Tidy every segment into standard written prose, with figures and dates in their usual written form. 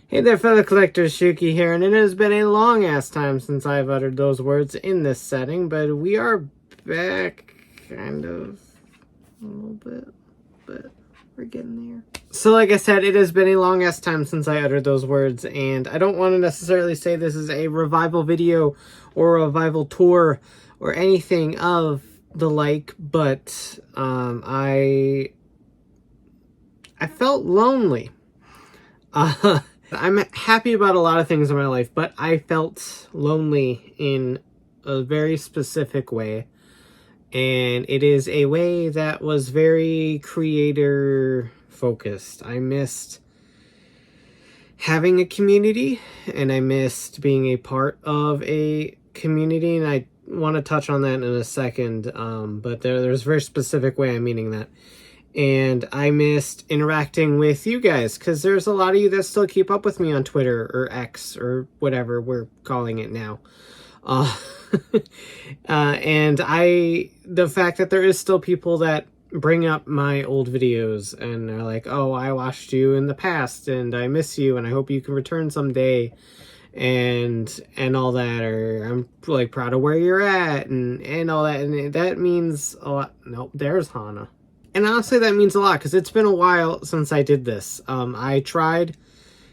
Hey there, fellow collectors, Shuki here, and it has been a long-ass time since I've uttered those words in this setting, but we are back, kind of, a little bit, but we're getting there. So like I said, it has been a long-ass time since I uttered those words, and I don't want to necessarily say this is a revival video or a revival tour or anything of the like, but I felt lonely. I'm happy about a lot of things in my life, but I felt lonely in a very specific way. And it is a way that was very creator focused. I missed having a community, and I missed being a part of a community, and I want to touch on that in a second, but there's a very specific way I'm meaning that. And I missed interacting with you guys, because there's a lot of you that still keep up with me on Twitter or X or whatever we're calling it now. And the fact that there is still people that bring up my old videos and are like, oh, I watched you in the past and I miss you and I hope you can return someday and all that, or I'm like proud of where you're at and all that. And that means a lot. Nope, there's Hana. And honestly, that means a lot, because it's been a while since I did this. I tried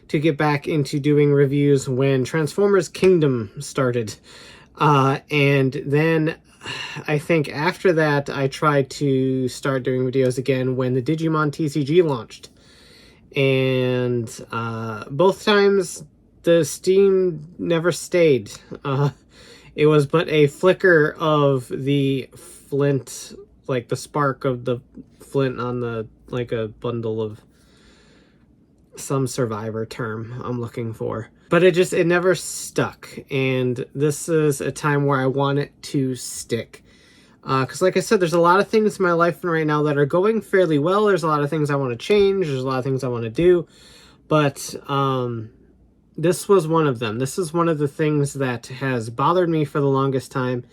to get back into doing reviews when Transformers Kingdom started. And then I think after that, I tried to start doing videos again when the Digimon TCG launched. And both times, the steam never stayed. It was but a flicker of the flint, like the spark of the flint on the, like a bundle of some Survivor term I'm looking for. But it never stuck. And this is a time where I want it to stick. Because like I said, there's a lot of things in my life right now that are going fairly well. There's a lot of things I want to change. There's a lot of things I want to do. But this was one of them. This is one of the things that has bothered me for the longest time,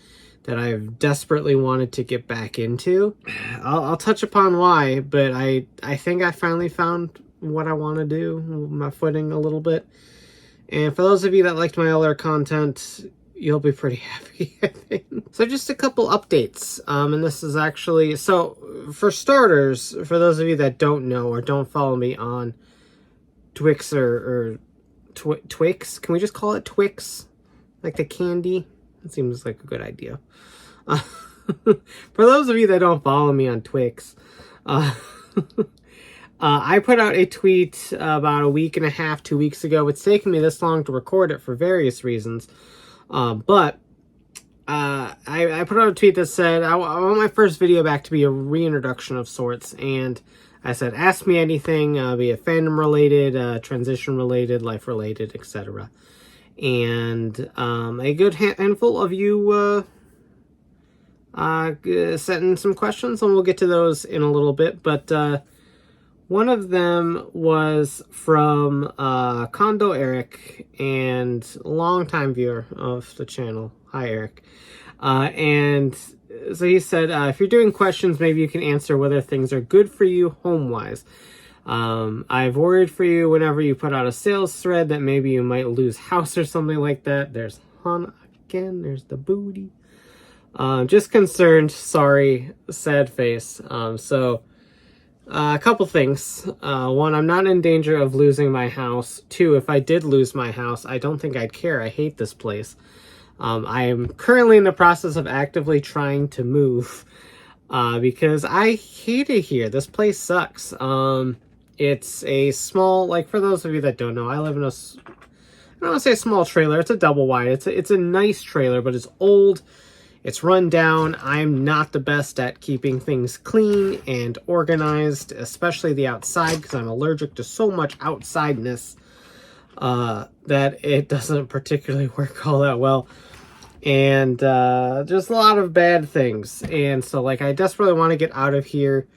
that I've desperately wanted to get back into. I'll touch upon why, but I think I finally found what I want to do, my footing a little bit. And for those of you that liked my other content, you'll be pretty happy, I think. So just a couple updates. And this is actually, so for starters, for those of you that don't know or don't follow me on Twix or Twix, can we just call it Twix? Like the candy? It seems like a good idea. For those of you that don't follow me on Twix, I put out a tweet about a week and a half, 2 weeks ago. It's taken me this long to record it for various reasons. But I put out a tweet that said, I want my first video back to be a reintroduction of sorts. And I said, ask me anything, be it fandom related, transition related, life related, etc. And a good handful of you sent in some questions, and we'll get to those in a little bit. But one of them was from Kondo Eric, and longtime viewer of the channel. Hi, Eric. And so he said, if you're doing questions, maybe you can answer whether things are good for you home-wise. I've worried for you whenever you put out a sales thread that maybe you might lose house or something like that. There's Hana again. There's the booty. Just concerned. Sorry. Sad face. So a couple things. One, I'm not in danger of losing my house. Two, if I did lose my house, I don't think I'd care. I hate this place. I am currently in the process of actively trying to move. Because I hate it here. This place sucks. It's a small, like, for those of you that don't know, I live in I don't want to say a small trailer. It's a double wide. It's a nice trailer, but it's old. It's run down. I'm not the best at keeping things clean and organized, especially the outside, because I'm allergic to so much outsideness that it doesn't particularly work all that well. And just a lot of bad things. And so, like, I desperately want to get out of here.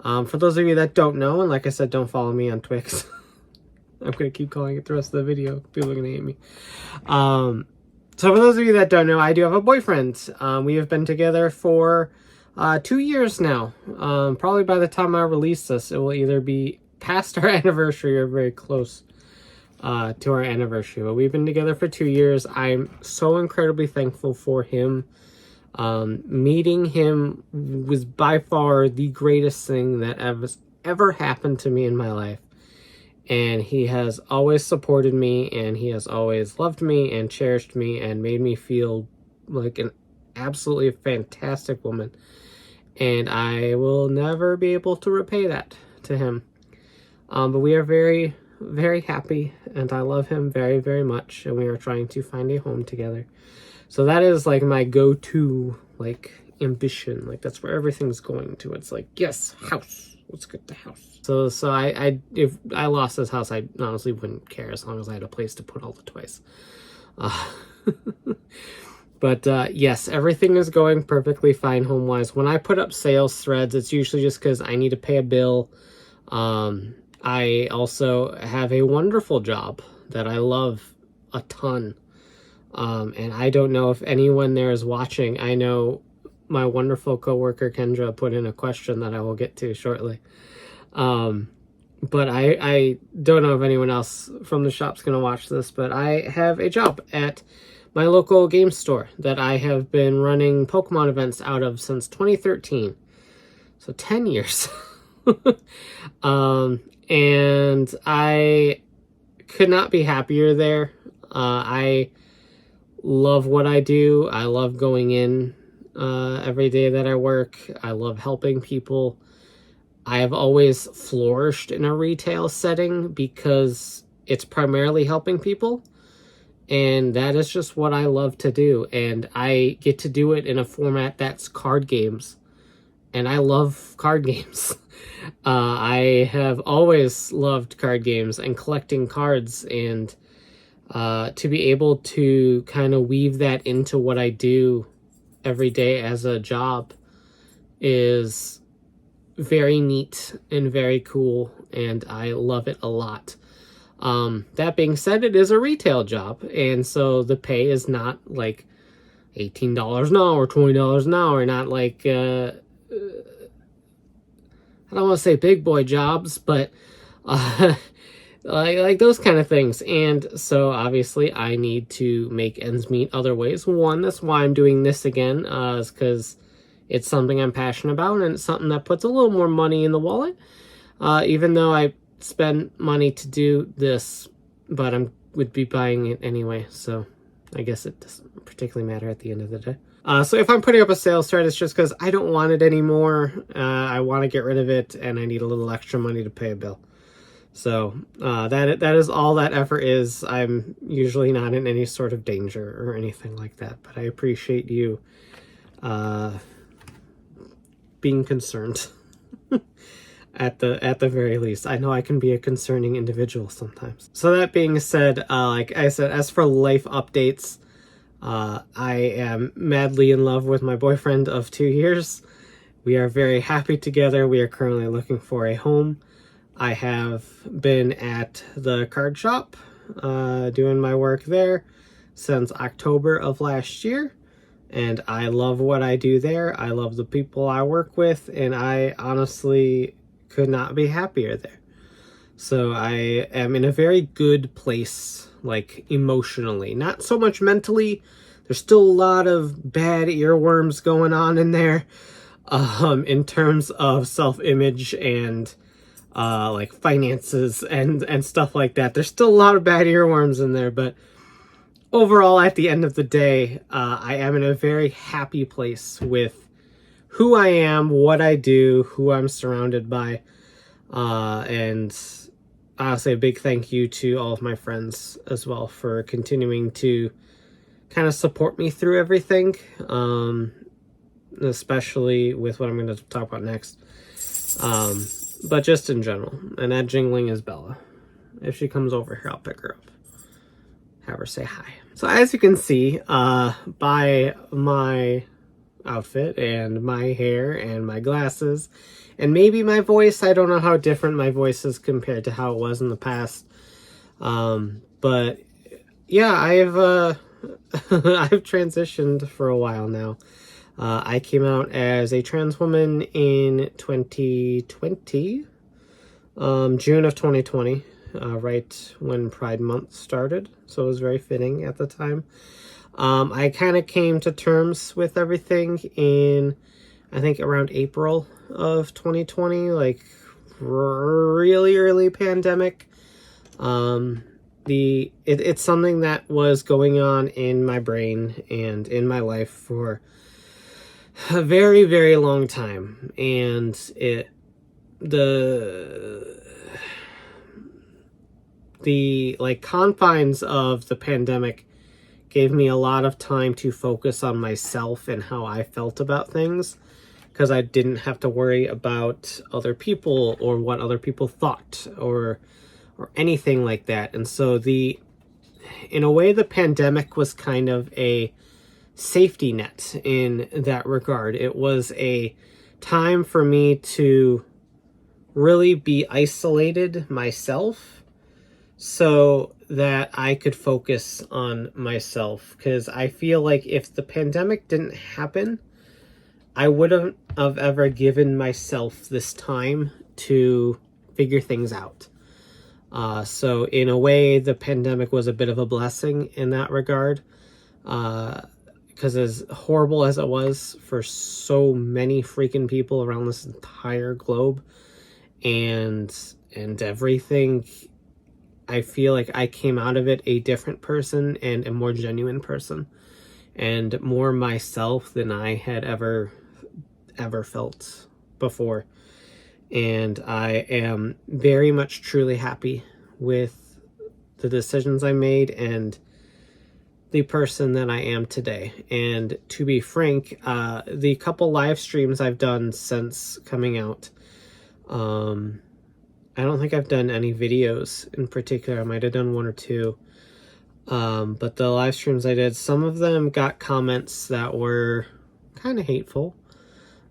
For those of you that don't know, and like I said, don't follow me on Twix. I'm going to keep calling it the rest of the video. People are going to hate me. So for those of you that don't know, I do have a boyfriend. We have been together for 2 years now. Probably by the time I release this, it will either be past our anniversary or very close. to our anniversary. But we've been together for 2 years. I'm so incredibly thankful for him. Meeting him was by far the greatest thing that ever happened to me in my life. And he has always supported me, and he has always loved me and cherished me and made me feel like an absolutely fantastic woman. And I will never be able to repay that to him. But we are very, very happy, and I love him very, very much, and we are trying to find a home together. So that is like my go-to like ambition. Like that's where everything's going to. It's like, yes, house. Let's get the house. So if I lost this house, I honestly wouldn't care as long as I had a place to put all the toys. But yes, everything is going perfectly fine home-wise. When I put up sales threads, it's usually just because I need to pay a bill. I also have a wonderful job that I love a ton. And I don't know if anyone there is watching. I know my wonderful coworker Kendra put in a question that I will get to shortly. But I don't know if anyone else from the shop's going to watch this, but I have a job at my local game store that I have been running Pokemon events out of since 2013. So 10 years. And I could not be happier there. I love what I do. I love going in every day that I work. I love helping people. I have always flourished in a retail setting because it's primarily helping people. And that is just what I love to do. And I get to do it in a format that's card games. And I love card games. I have always loved card games and collecting cards, and to be able to kind of weave that into what I do every day as a job is very neat and very cool, and I love it a lot. That being said, it is a retail job, and so the pay is not like $18 an hour, $20 an hour, not like I don't want to say big boy jobs, but like those kind of things. And so obviously I need to make ends meet other ways. One, that's why I'm doing this again, is because it's something I'm passionate about, and it's something that puts a little more money in the wallet. Even though I spend money to do this, but I would be buying it anyway, so I guess it doesn't particularly matter at the end of the day. So if I'm putting up a sales thread, it's just because I don't want it anymore. I want to get rid of it, and I need a little extra money to pay a bill. So that is all that effort is. I'm usually not in any sort of danger or anything like that, but I appreciate you being concerned. At the very least. I know I can be a concerning individual sometimes. So that being said, like I said, as for life updates, I am madly in love with my boyfriend of 2 years. We are very happy together. We are currently looking for a home. I have been at the card shop doing my work there since October of last year, and I love what I do there. I love the people I work with, and I honestly could not be happier there. So I am in a very good place, like emotionally, not so much mentally. There's still a lot of bad earworms going on in there, in terms of self-image and like finances and stuff like that. There's still a lot of bad earworms in there, but overall, at the end of the day, I am in a very happy place with who I am, what I do, who I'm surrounded by, and honestly, a big thank you to all of my friends as well for continuing to kind of support me through everything, especially with what I'm going to talk about next, but just in general. And that jingling is Bella. If she comes over here, I'll pick her up, have her say hi. So as you can see by my outfit and my hair and my glasses and maybe my voice, I don't know how different my voice is compared to how it was in the past, but yeah, I've I've transitioned for a while now. I came out as a trans woman in 2020, June of 2020, right when Pride Month started, so it was very fitting at the time. I kind of came to terms with everything in, I think, around April of 2020, like really early pandemic. It's something that was going on in my brain and in my life for a very, very long time, and the like confines of the pandemic gave me a lot of time to focus on myself and how I felt about things, because I didn't have to worry about other people or what other people thought or anything like that. And so in a way, the pandemic was kind of a safety net in that regard. It was a time for me to really be isolated myself so that I could focus on myself. Because I feel like if the pandemic didn't happen, I wouldn't have ever given myself this time to figure things out. So in a way, the pandemic was a bit of a blessing in that regard. Because as horrible as it was for so many freaking people around this entire globe and everything, I feel like I came out of it a different person and a more genuine person and more myself than I had ever felt before. And I am very much truly happy with the decisions I made and the person that I am today. And to be frank, the couple live streams I've done since coming out, I don't think I've done any videos in particular. I might have done one or two. But the live streams I did, some of them got comments that were kind of hateful.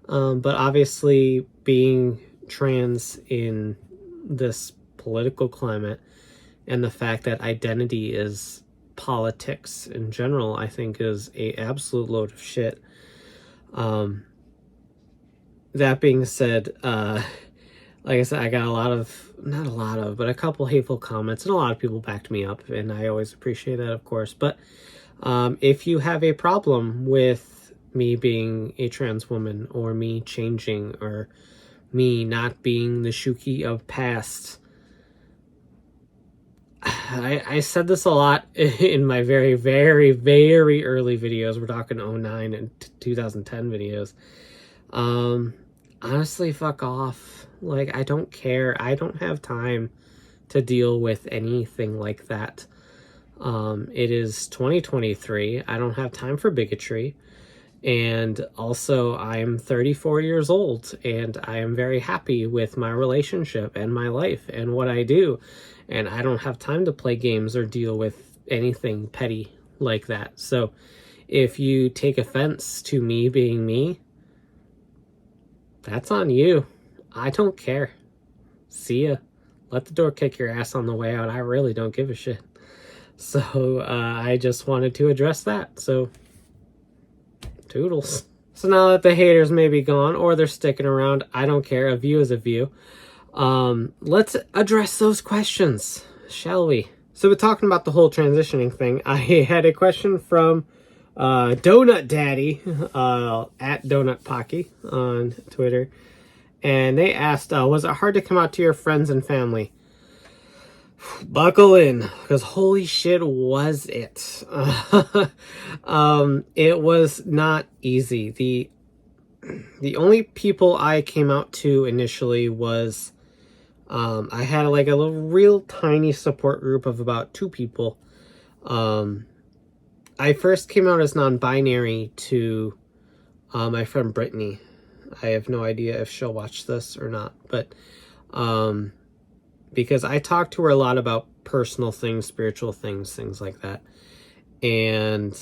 But obviously, being trans in this political climate and the fact that identity is politics in general, I think is a absolute load of shit. That being said, like I said, I got a couple hateful comments, and a lot of people backed me up, and I always appreciate that, of course. But if you have a problem with me being a trans woman, or me changing, or me not being the Shuki of past, I said this a lot in my very, very, very early videos. We're talking 09 and 2010 videos. Honestly, fuck off. Like, I don't care. I don't have time to deal with anything like that. It is 2023. I don't have time for bigotry. And also, I'm 34 years old, and I am very happy with my relationship and my life and what I do. And I don't have time to play games or deal with anything petty like that. So if you take offense to me being me, that's on you. I don't care. See ya. Let the door kick your ass on the way out. I really don't give a shit. So I just wanted to address that. So toodles. So now that the haters may be gone, or they're sticking around, I don't care. A view is a view. Let's address those questions, shall we? So we're talking about the whole transitioning thing. I had a question from Donut Daddy at Donut Pocky on Twitter, and they asked, was it hard to come out to your friends and family? Buckle in, because holy shit was it. It was not easy. The only people I came out to initially was I had like a little real tiny support group of about 2 people. I first came out as non-binary to my friend Brittany. I have no idea if she'll watch this or not, but because I talked to her a lot about personal things, spiritual things, things like that. And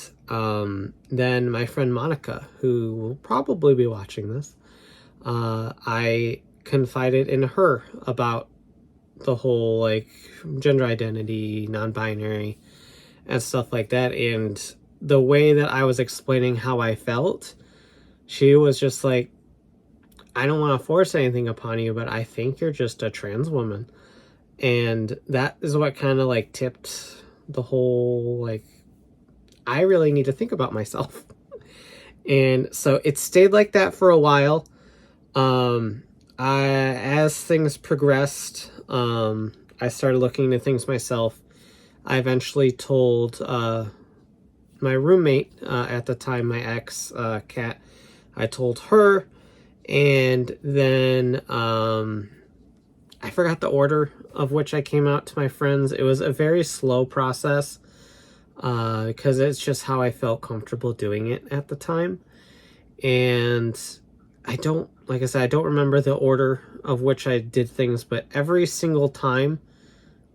then my friend Monica, who will probably be watching this, I confided in her about the whole like gender identity, non-binary, and stuff like that. And the way that I was explaining how I felt, she was just like, I don't want to force anything upon you, but I think you're just a trans woman. And that is what kind of like tipped the whole, like, I really need to think about myself. And so it stayed like that for a while. As things progressed, I started looking into things myself. I eventually told my roommate at the time, my ex, Kat. I told her, and then I forgot the order of which I came out to my friends. It was a very slow process because it's just how I felt comfortable doing it at the time. And I don't, like I said, I don't remember the order of which I did things, but every single time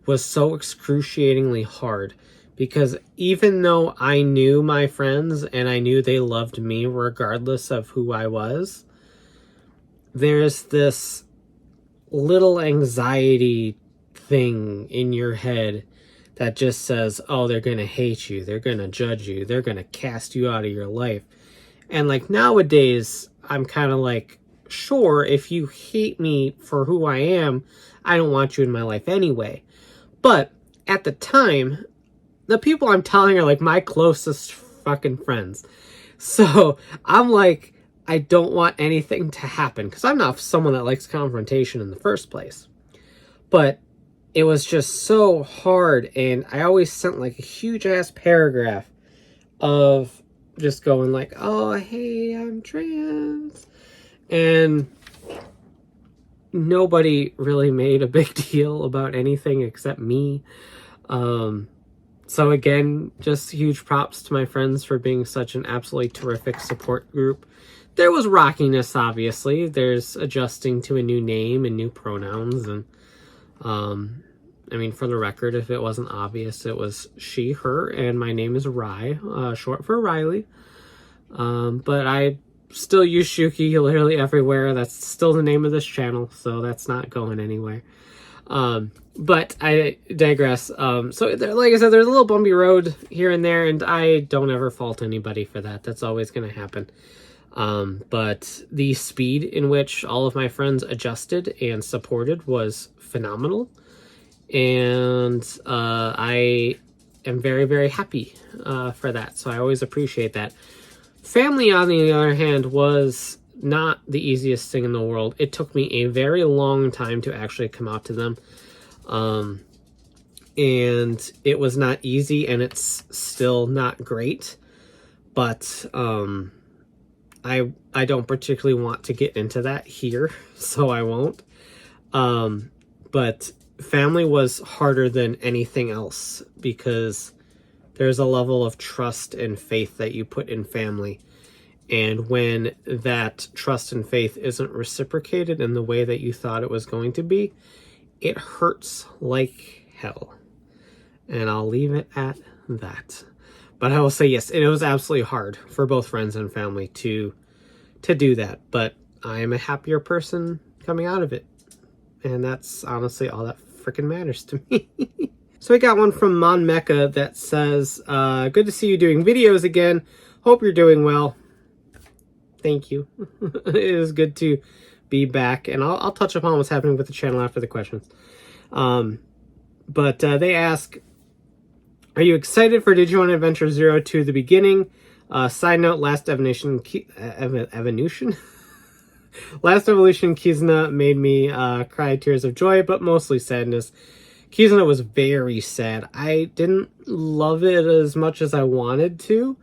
was so excruciatingly hard, because even though I knew my friends and I knew they loved me regardless of who I was, there's this little anxiety thing in your head that just says, oh, they're gonna hate you, they're gonna judge you, they're gonna cast you out of your life. And like nowadays, I'm kind of like, sure, if you hate me for who I am, I don't want you in my life anyway. But at the time, the people I'm telling are like my closest fucking friends. So I'm like, I don't want anything to happen, because I'm not someone that likes confrontation in the first place. But it was just so hard, and I always sent like a huge ass paragraph of just going like, oh, hey, I'm trans. And nobody really made a big deal about anything except me. So again, just huge props to my friends for being such an absolutely terrific support group. There was rockiness, obviously. There's adjusting to a new name and new pronouns. And, I mean, for the record, if it wasn't obvious, it was she, her, and my name is Rye, short for Riley. But I still use Shuki literally everywhere. That's still the name of this channel, so that's not going anywhere. But I digress. So there, like I said, there's a little bumpy road here and there, and I don't ever fault anybody for that. That's always going to happen. But the speed in which all of my friends adjusted and supported was phenomenal. And I am very, very happy for that. So I always appreciate that. Family, on the other hand, was not the easiest thing in the world. It took me a very long time to actually come out to them. And it was not easy, and it's still not great. But I don't particularly want to get into that here, so I won't. But family was harder than anything else, because there's a level of trust and faith that you put in family. And when that trust and faith isn't reciprocated in the way that you thought it was going to be, it hurts like hell. And I'll leave it at that. But I will say, yes, it was absolutely hard for both friends and family to do that. But I am a happier person coming out of it. And that's honestly all that freaking matters to me. So I got one from Mon Mecca that says, good to see you doing videos again. Hope you're doing well. Thank you. It is good to be back. And I'll touch upon what's happening with the channel after the questions. But they ask, are you excited for Digimon Adventure 02 the beginning? Side note, Last Evolution Last Evolution Kizuna made me cry tears of joy, but mostly sadness. Kizuna was very sad. I didn't love it as much as I wanted to,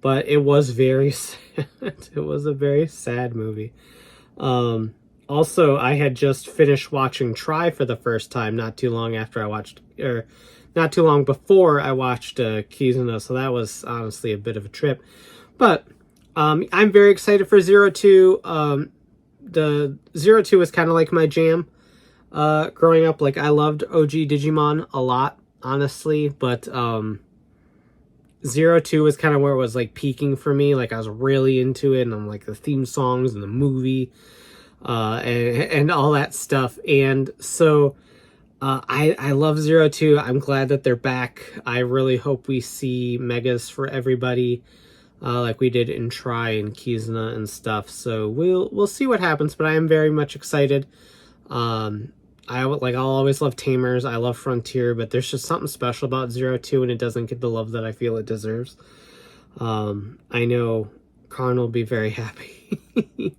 but it was very sad. It was a very sad movie. Also, I had just finished watching Try for the first time not too long after I watched, or not too long before I watched Kizuna, so that was honestly a bit of a trip. But I'm very excited for 02. The 02 was kind of like my jam. Growing up, like, I loved OG Digimon a lot, honestly, but 02 was kind of where it was like peaking for me. Like, I was really into it, and I'm like the theme songs and the movie and all that stuff. And so I love 02. I'm glad that they're back. I really hope we see megas for everybody, like we did in Try and Kizuna and stuff. So we'll see what happens, but I am very much excited. I'll always love Tamers. I love Frontier, but there's just something special about 02, and it doesn't get the love that I feel it deserves. I know Karn will be very happy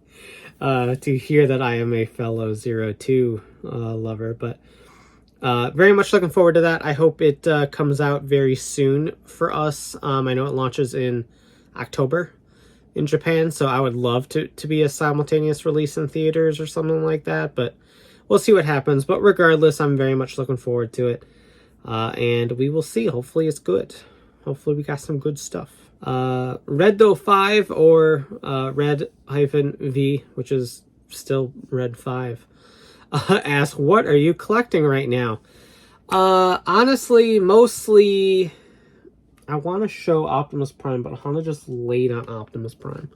to hear that I am a fellow 02 lover, but very much looking forward to that. I hope it comes out very soon for us. I know it launches in October in Japan, so I would love to be a simultaneous release in theaters or something like that, but we'll see what happens. But regardless, I'm very much looking forward to it, and we will see. Hopefully it's good. Hopefully we got some good stuff. Red-5 or Red-V, which is still Red 5, asks, what are you collecting right now? Honestly, mostly I want to show Optimus Prime, but I want to just lay on Optimus Prime.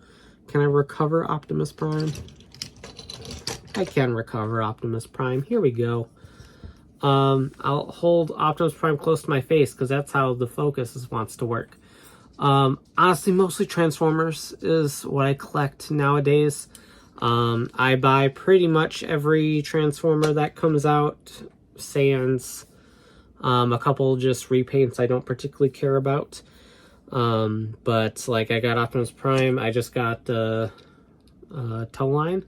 Can I recover Optimus Prime? I can recover Optimus Prime. Here we go. I'll hold Optimus Prime close to my face because that's how the focus wants to work. Honestly, mostly Transformers is what I collect nowadays. I buy pretty much every Transformer that comes out. Sans, a couple just repaints I don't particularly care about. But like I got Optimus Prime. I just got the Tow Line,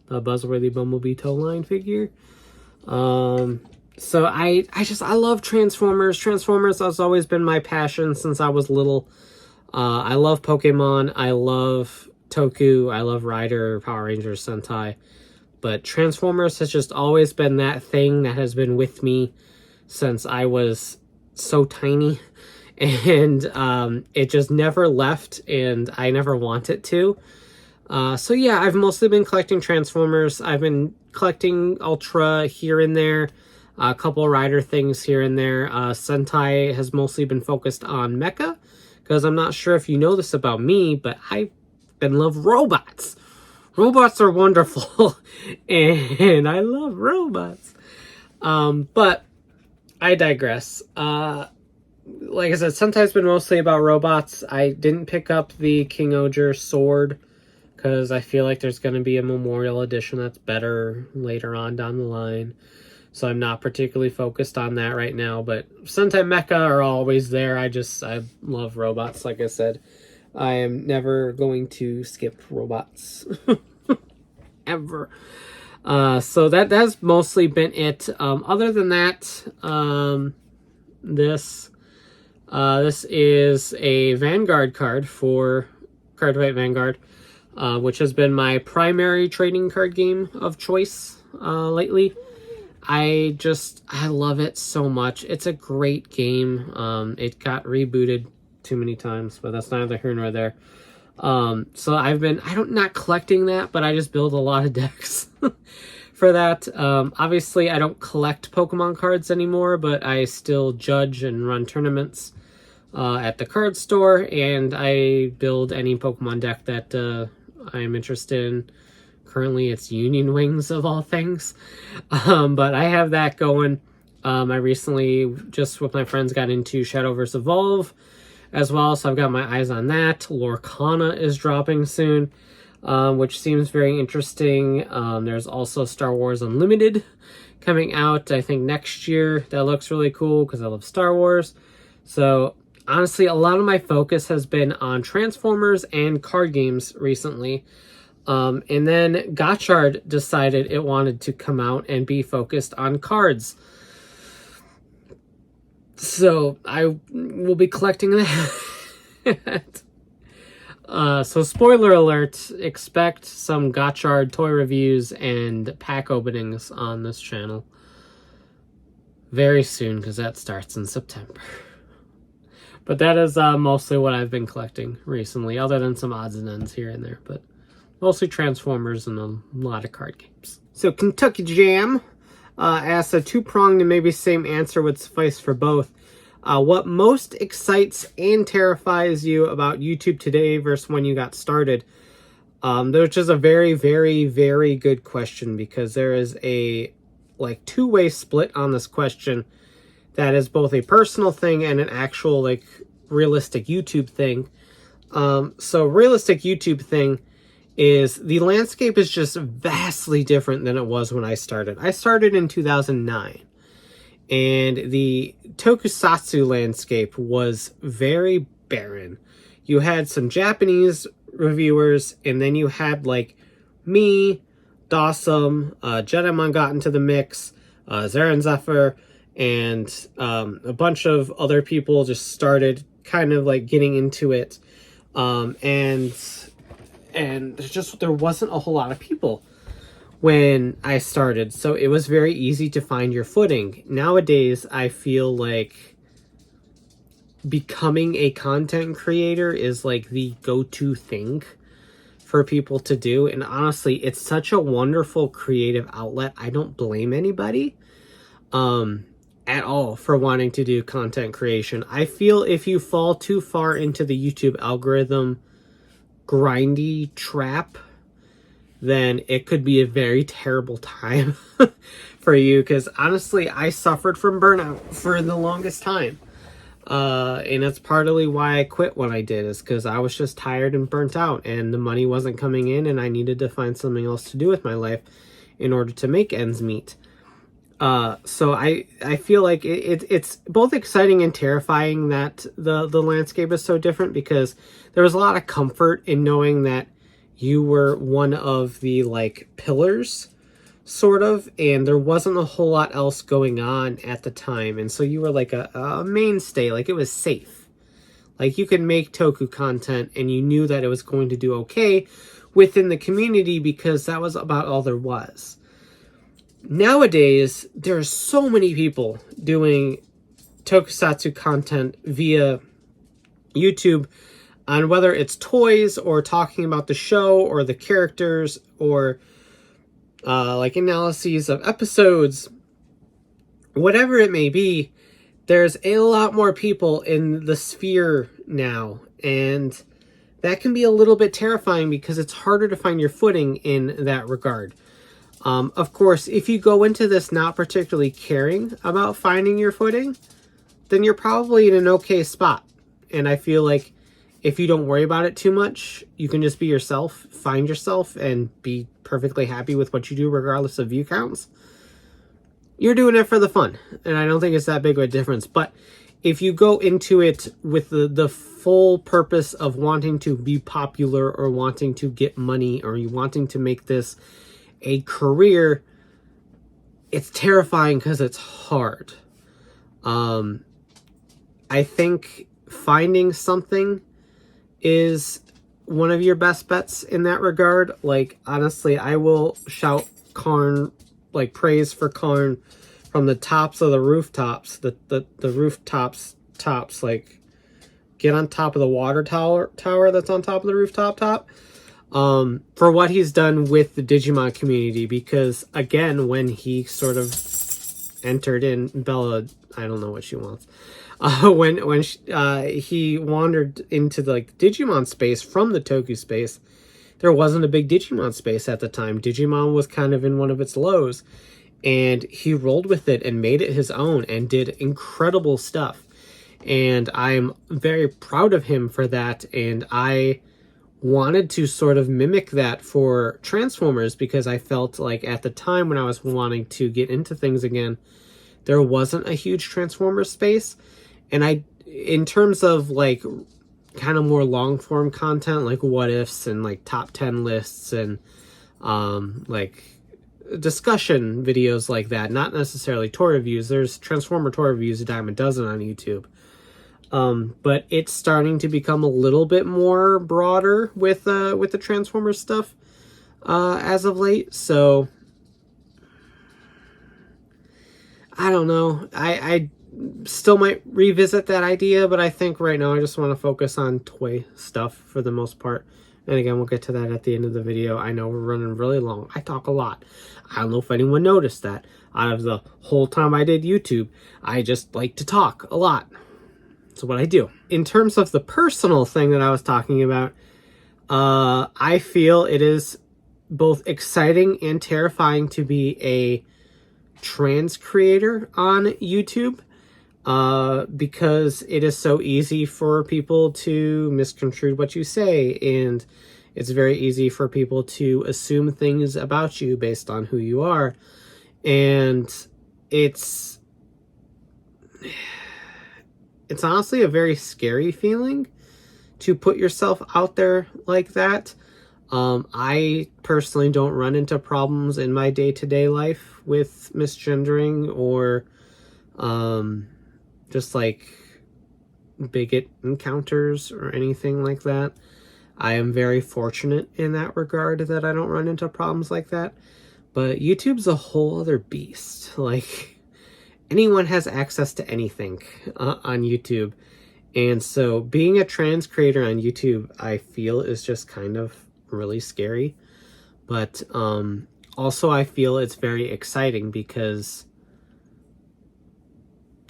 the Buzzworthy Bumblebee Tow Line figure. So I love Transformers. Transformers has always been my passion since I was little. I love Pokemon. I love Toku. I love Rider, Power Rangers, Sentai. But Transformers has just always been that thing that has been with me since I was so tiny. And it just never left, and I never want it to. So yeah, I've mostly been collecting Transformers. I've been collecting Ultra here and there. A couple Rider things here and there. Sentai has mostly been focused on Mecha. Because I'm not sure if you know this about me, but I love robots. Robots are wonderful. And I love robots. But I digress. Like I said, Sentai's been mostly about robots. I didn't pick up the King Oger sword because I feel like there's going to be a memorial edition that's better later on down the line. So I'm not particularly focused on that right now, but Sentai Mecha are always there. I love robots, like I said. I am never going to skip robots. Ever. So that's mostly been it. Other than that, this is a Vanguard card for Card Fight Vanguard, which has been my primary trading card game of choice lately. I love it so much. It's a great game. It got rebooted too many times, but that's neither here nor there. So I'm not collecting that, but I just build a lot of decks for that. Obviously, I don't collect Pokemon cards anymore, but I still judge and run tournaments at the card store, and I build any Pokemon deck that I'm interested in. Currently, it's Union Wings of all things. But I have that going. I recently, just with my friends, got into Shadow vs. Evolve as well. So I've got my eyes on that. Lorcana is dropping soon, which seems very interesting. There's also Star Wars Unlimited coming out, I think, next year. That looks really cool because I love Star Wars. So honestly, a lot of my focus has been on Transformers and card games recently. And then Gotchard decided it wanted to come out and be focused on cards. So I will be collecting that. So spoiler alert, expect some Gotchard toy reviews and pack openings on this channel very soon, because that starts in September. But that is mostly what I've been collecting recently, other than some odds and ends here and there, but mostly Transformers and a lot of card games. So Kentucky Jam asks, a two-pronged and maybe same answer would suffice for both. What most excites and terrifies you about YouTube today versus when you got started? Which is a very, very, very good question, because there is a two-way split on this question that is both a personal thing and an actual realistic YouTube thing. So realistic YouTube thing is the landscape is just vastly different than it was when I started. I started in 2009, and the tokusatsu landscape was very barren. You had some Japanese reviewers, and then you had like me, Dawsome, Jedimon got into the mix, Zaren Zephyr, and a bunch of other people just started kind of like getting into it. And there wasn't a whole lot of people when I started, so it was very easy to find your footing. Nowadays, I feel like becoming a content creator is like the go-to thing for people to do, and honestly, it's such a wonderful creative outlet. I don't blame anybody at all for wanting to do content creation. I feel if you fall too far into the YouTube algorithm grindy trap, then it could be a very terrible time for you, because honestly, I suffered from burnout for the longest time. And that's partly why I quit when I did, is because I was just tired and burnt out, and the money wasn't coming in, and I needed to find something else to do with my life in order to make ends meet. So I feel like it's both exciting and terrifying that the landscape is so different, because there was a lot of comfort in knowing that you were one of the like pillars, sort of, and there wasn't a whole lot else going on at the time, and so you were like a mainstay. Like, it was safe, like you could make toku content and you knew that it was going to do okay within the community, because that was about all there was. Nowadays, there are so many people doing tokusatsu content via YouTube, on whether it's toys or talking about the show or the characters, or like analyses of episodes, whatever it may be. There's a lot more people in the sphere now, and that can be a little bit terrifying, because it's harder to find your footing in that regard. Of course, if you go into this not particularly caring about finding your footing, then you're probably in an okay spot. And I feel like if you don't worry about it too much, you can just be yourself, find yourself, and be perfectly happy with what you do regardless of view counts. You're doing it for the fun, and I don't think it's that big of a difference. But if you go into it with the full purpose of wanting to be popular, or wanting to get money, or you wanting to make this a career, it's terrifying, because it's hard. I think finding something is one of your best bets in that regard. Like, honestly, I will shout Karn, like praise for Karn, from the tops of the rooftops, the rooftops, like get on top of the water tower that's on top of the rooftop top, for what he's done with the Digimon community. Because again, when he sort of entered in, Bella, I don't know what she wants, when he wandered into the like Digimon space from the Toku space, there wasn't a big Digimon space at the time. Digimon was kind of in one of its lows, and he rolled with it and made it his own and did incredible stuff. And I'm very proud of him for that, and I wanted to sort of mimic that for Transformers, because I felt like at the time when I was wanting to get into things again, there wasn't a huge Transformers space. And in terms of like kind of more long form content, like what ifs and like top 10 lists and like discussion videos like that, not necessarily toy reviews. There's Transformer toy reviews a dime a dozen on YouTube. But it's starting to become a little bit more broader with the Transformers stuff as of late. So I don't know. I still might revisit that idea, but I think right now I just want to focus on toy stuff for the most part. And again, we'll get to that at the end of the video. I know we're running really long. I talk a lot. I don't know if anyone noticed that. Out of the whole time I did YouTube, I just like to talk a lot. That's what I do. In terms of the personal thing that I was talking about, I feel it is both exciting and terrifying to be a trans creator on YouTube, because it is so easy for people to misconstrue what you say, and It's very easy for people to assume things about you based on who you are. And it's honestly a very scary feeling to put yourself out there like that. I personally don't run into problems in my day-to-day life with misgendering or just like bigot encounters or anything like that. I am very fortunate in that regard that I don't run into problems like that. But YouTube's a whole other beast. Like, anyone has access to anything on YouTube. And so being a trans creator on YouTube, I feel, is just kind of really scary. But also I feel it's very exciting because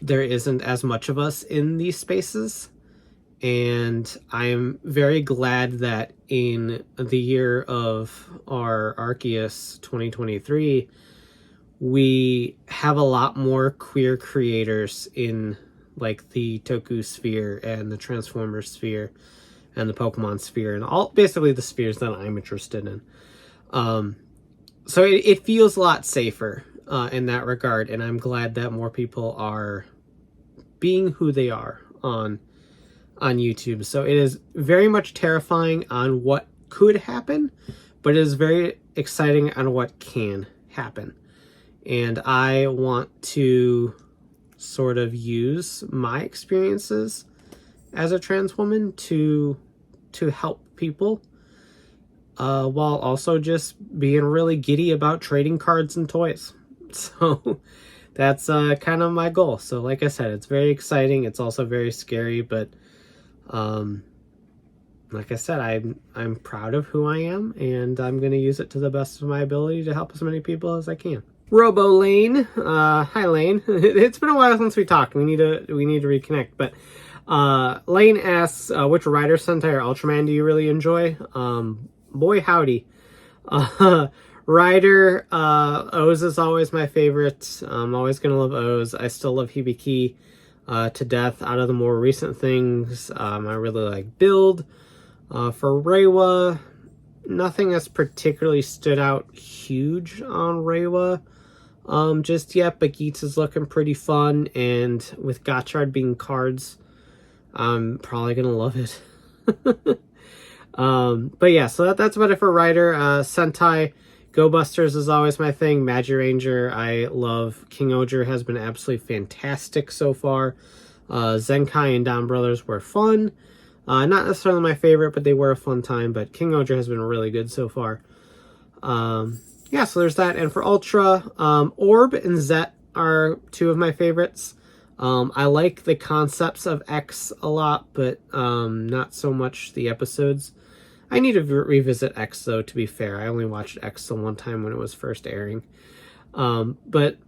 there isn't as much of us in these spaces. And I'm very glad that in the year of our Arceus 2023, we have a lot more queer creators in like the Toku sphere and the Transformer sphere and the Pokemon sphere and all basically the spheres that I'm interested in. So it feels a lot safer in that regard, and I'm glad that more people are being who they are on YouTube. So it is very much terrifying on what could happen, but it is very exciting on what can happen. And I want to sort of use my experiences as a trans woman to help people, while also just being really giddy about trading cards and toys. So that's kind of my goal. So like I said, it's very exciting. It's also very scary, but like I said, I'm proud of who I am, and I'm going to use it to the best of my ability to help as many people as I can. Robo Lane, hi Lane. It's been a while since we talked. We need to reconnect. But Lane asks, which Rider, Sentai, or Ultraman do you really enjoy? Boy howdy. Rider, O's is always my favorite. I'm always gonna love O's. I still love Hibiki to death. Out of the more recent things, I really like Build. For Reiwa, nothing has particularly stood out huge on Reiwa just yet, but Geats is looking pretty fun, and with Gotchard being cards, I'm probably gonna love it. But yeah, so that's about it for Rider. Sentai, Go Busters is always my thing. Magiranger, I love. King Oger has been absolutely fantastic so far. Zenkai and Don Brothers were fun. Not necessarily my favorite, but they were a fun time. But King Oger has been really good so far. Yeah, so there's that. And for Ultra, Orb and Zet are two of my favorites. I like the concepts of X a lot, but not so much the episodes. I need to revisit X, though, to be fair. I only watched X the one time when it was first airing. But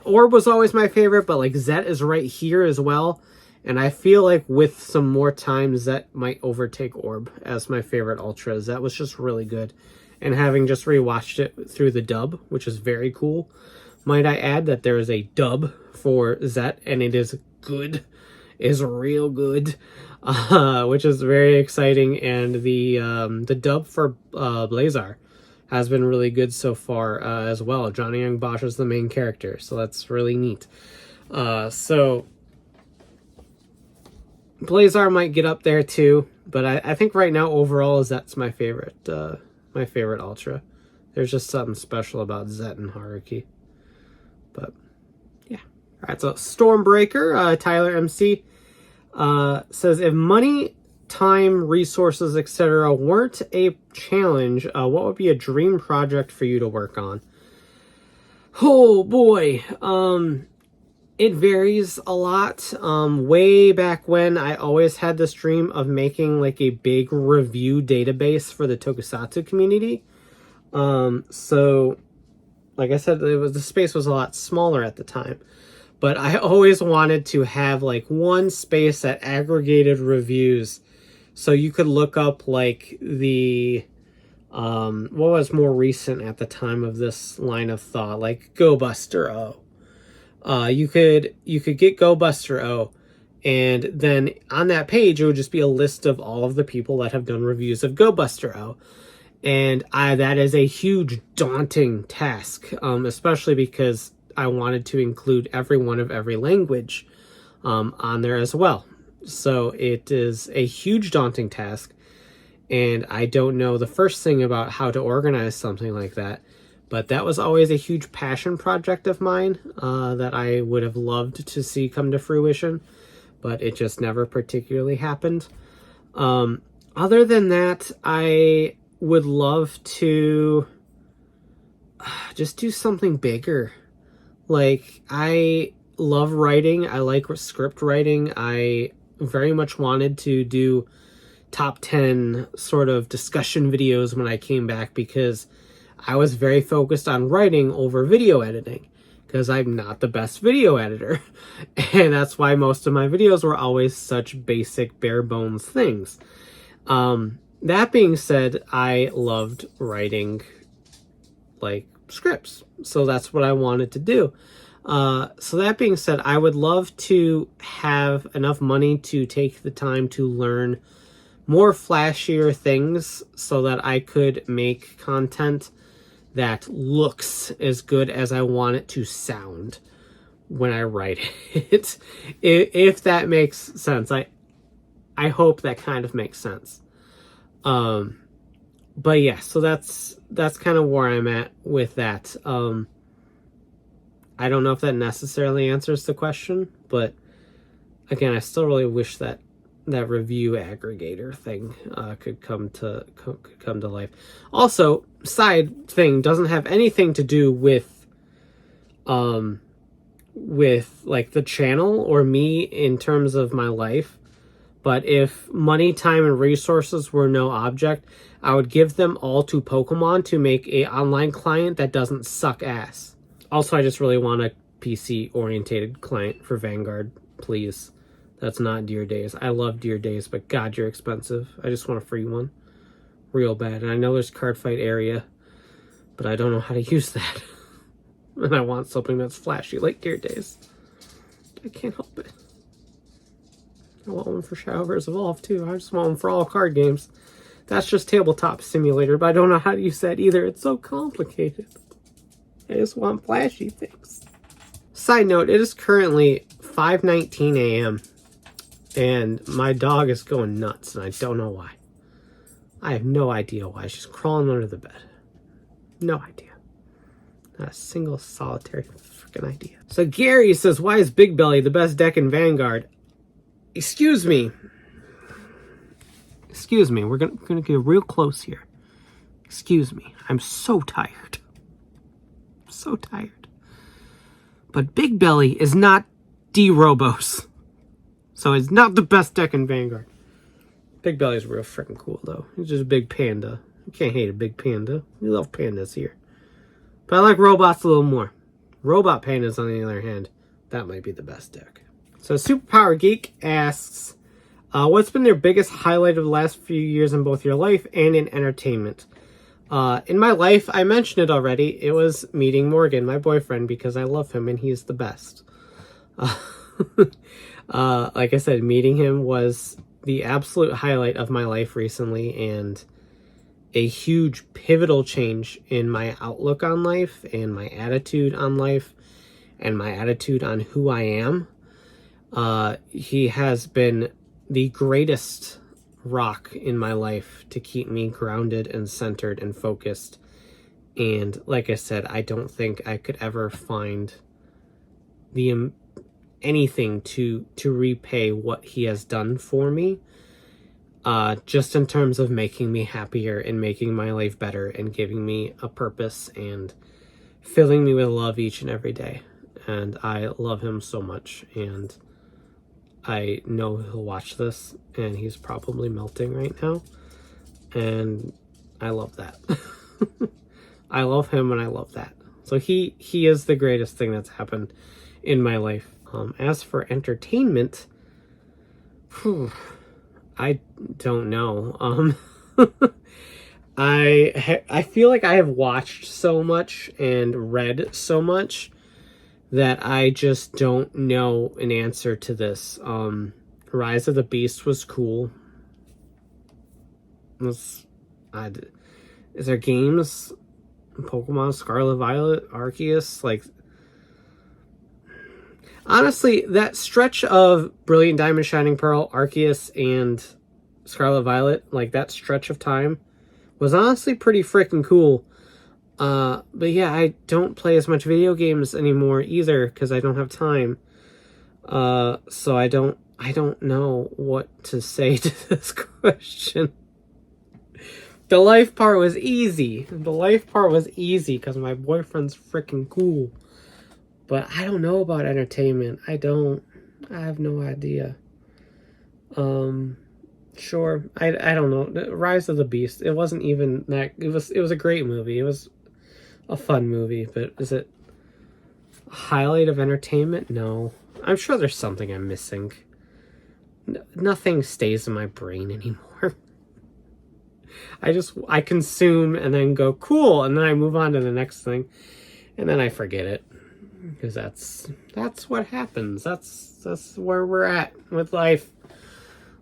Orb was always my favorite, but like Zet is right here as well. And I feel like with some more time, Zet might overtake Orb as my favorite Ultra. Zet was just really good. And having just rewatched it through the dub, which is very cool. Might I add that there is a dub for Zet, and it is good. Is real good. Which is very exciting. And the dub for Blazar has been really good so far as well. Johnny Young Bosch is the main character, so that's really neat. So Blazar might get up there too, but I think right now overall Zet's my favorite Ultra. There's just something special about Zet and Haruki. But yeah. Alright, so Stormbreaker, Tyler MC says, if money, time, resources, etc. weren't a challenge, what would be a dream project for you to work on? Oh boy. It varies a lot. Way back when, I always had this dream of making like a big review database for the tokusatsu community. So like I said, the space was a lot smaller at the time, but I always wanted to have like one space that aggregated reviews, so you could look up like the what was more recent at the time of this line of thought, like Go Buster O. You could get Go Buster O And then on that page, it would just be a list of all of the people that have done reviews of Go Buster O. And that is a huge, daunting task, especially because I wanted to include everyone of every language on there as well. So it is a huge, daunting task. And I don't know the first thing about how to organize something like that. But that was always a huge passion project of mine that I would have loved to see come to fruition. But it just never particularly happened. Other than that, I would love to just do something bigger. Like, I love writing. I like script writing. I very much wanted to do top 10 sort of discussion videos when I came back, because I was very focused on writing over video editing, because I'm not the best video editor. And that's why most of my videos were always such basic, bare bones things. That being said, I loved writing like scripts. So that's what I wanted to do. So that being said, I would love to have enough money to take the time to learn more flashier things so that I could make content that looks as good as I want it to sound when I write it. If that makes sense. I hope that kind of makes sense. But yeah, so that's kind of where I'm at with that. I don't know if that necessarily answers the question, but again, I still really wish that review aggregator thing could come to life. Also, side thing, doesn't have anything to do with like the channel or me in terms of my life. But if money, time, and resources were no object, I would give them all to Pokemon to make a online client that doesn't suck ass. Also, I just really want a PC-orientated client for Vanguard, please. That's not Dear Days. I love Dear Days, but God, you're expensive. I just want a free one. Real bad. And I know there's card fight area, but I don't know how to use that. And I want something that's flashy like Dear Days. I can't help it. I want one for Shadowverse Evolve, too. I just want one for all card games. That's just Tabletop Simulator, but I don't know how to use that either. It's so complicated. I just want flashy things. Side note, it is currently 5:19 a.m. and my dog is going nuts, and I don't know why. I have no idea why. She's crawling under the bed. No idea. Not a single solitary freaking idea. So Gary says, why is Big Belly the best deck in Vanguard? Excuse me. Excuse me. We're gonna get real close here. Excuse me. I'm so tired. So tired. But Big Belly is not D-Robos. So it's not the best deck in Vanguard. Big Belly is real freaking cool, though. He's just a big panda. You can't hate a big panda. We love pandas here. But I like robots a little more. Robot pandas, on the other hand, that might be the best deck. So Superpower Geek asks, what's been your biggest highlight of the last few years in both your life and in entertainment? In my life, I mentioned it already. It was meeting Morgan, my boyfriend, because I love him and he's the best. Like I said, meeting him was the absolute highlight of my life recently, and a huge pivotal change in my outlook on life and my attitude on life and my attitude on who I am. He has been the greatest rock in my life to keep me grounded and centered and focused. And like I said, I don't think I could ever find anything to repay what he has done for me. Just in terms of making me happier and making my life better and giving me a purpose and filling me with love each and every day. And I love him so much, and I know he'll watch this, and he's probably melting right now. And I love that. I love him, and I love that. So he is the greatest thing that's happened in my life. As for entertainment, I don't know. I feel like I have watched so much and read so much that I just don't know an answer to this. Rise of the Beast was cool. Is there games? Pokemon Scarlet Violet, Arceus, like... Honestly, that stretch of Brilliant Diamond, Shining Pearl, Arceus, and Scarlet Violet, like that stretch of time, was honestly pretty freaking cool. But yeah, I don't play as much video games anymore either because I don't have time. So I don't know what to say to this question. The life part was easy. The life part was easy because my boyfriend's freaking cool. But I don't know about entertainment. I have no idea. Sure. I don't know. Rise of the Beast. It wasn't even that... It was a great movie. It was a fun movie. But is it a highlight of entertainment? No. I'm sure there's something I'm missing. Nothing stays in my brain anymore. I consume and then go, cool, and then I move on to the next thing. And then I forget it. Because that's what happens. That's where we're at with life.